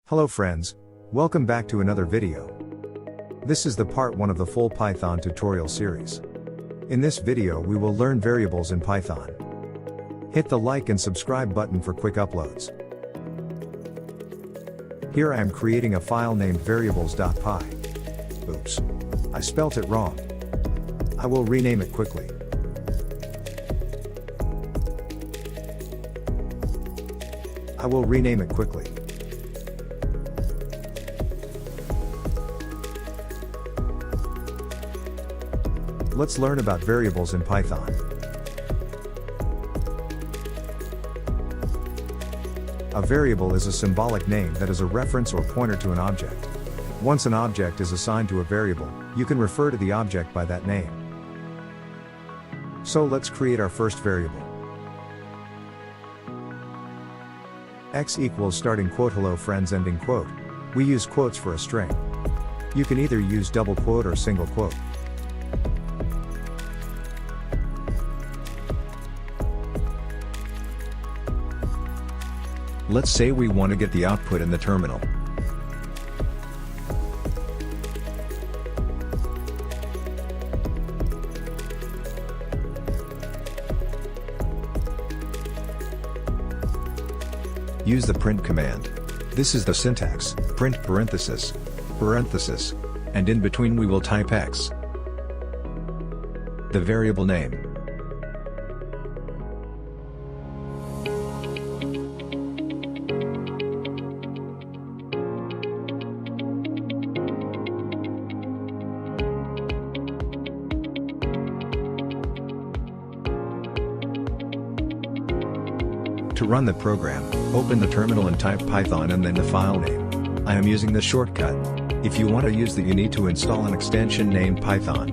Hello friends, welcome back to another video. This is the part 1 of the full Python tutorial series. In this video we will learn variables in Python. Hit the like and subscribe button for quick uploads. Here I am creating a file named variables.py. Oops. I spelt it wrong. I will rename it quickly. Let's learn about variables in Python. A variable is a symbolic name that is a reference or pointer to an object. Once an object is assigned to a variable, you can refer to the object by that name. So let's create our first variable. X equals starting quote hello friends ending quote. We use quotes for a string. You can either use double quote or single quote. Let's say we want to get the output in the terminal. Use the print command. This is the syntax: print parenthesis, parenthesis, and in between we will type x. The variable name. To run the program, open the terminal and type Python and then the file name. I am using the shortcut. If you want to use that, you need to install an extension named Python.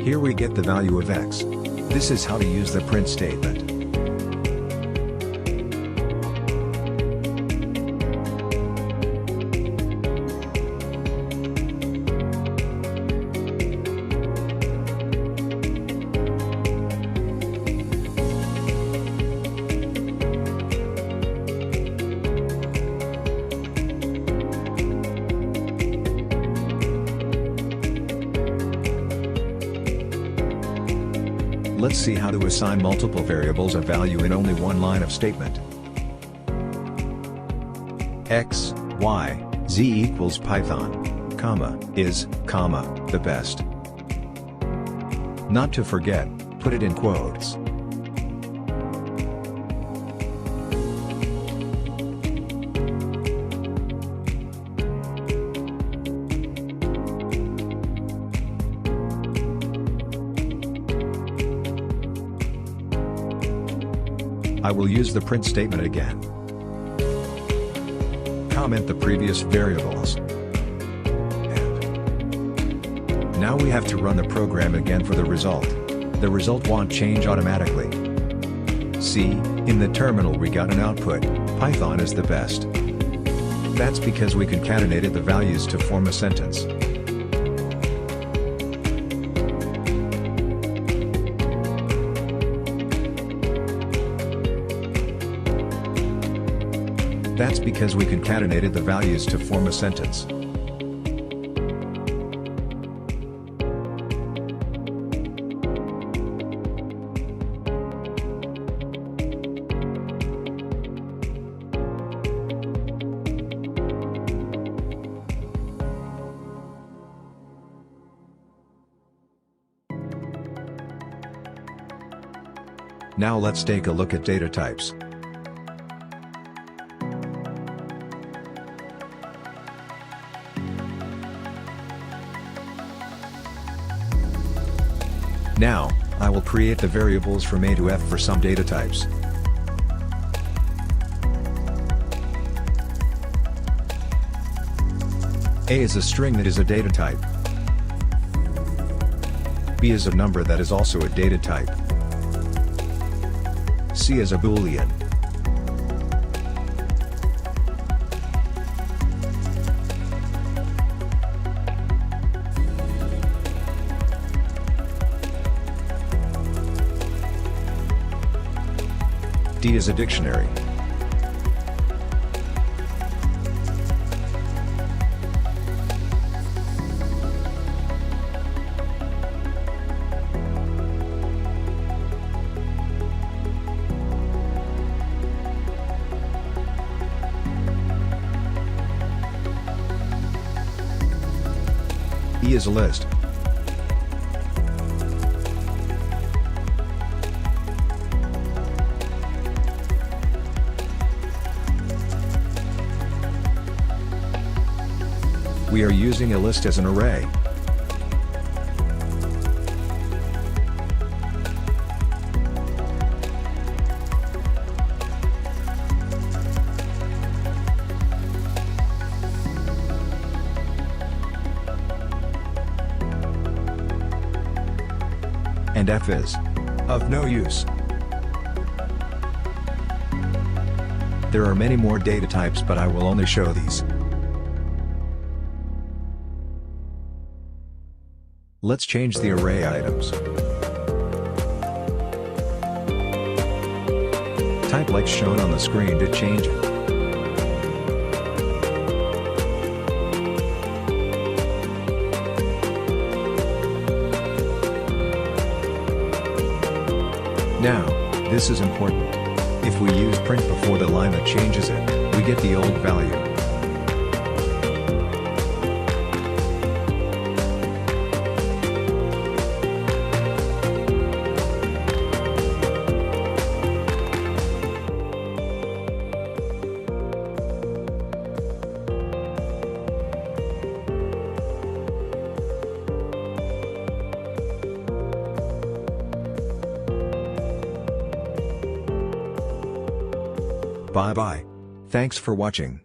Here we get the value of x. This is how to use the print statement. Let's see how to assign multiple variables a value in only one line of statement. X, Y, Z equals Python, comma, is, comma, the best. Not to forget, put it in quotes. I will use the print statement again. Comment the previous variables. And now we have to run the program again for the result. The result won't change automatically. See, in the terminal we got an output: Python is the best. That's because we concatenated the values to form a sentence. That's because we concatenated the values to form a sentence. Now let's take a look at data types. Now, I will create the variables from A to F for some data types. A is a string that is a data type. B is a number that is also a data type. C is a Boolean. D is a dictionary. E is a list. We are using a list as an array. And F is of no use. There are many more data types, but I will only show these. Let's change the array items. Type like shown on the screen to change it. Now, this is important. If we use print before the line that changes it, we get the old value. Bye bye. Thanks for watching.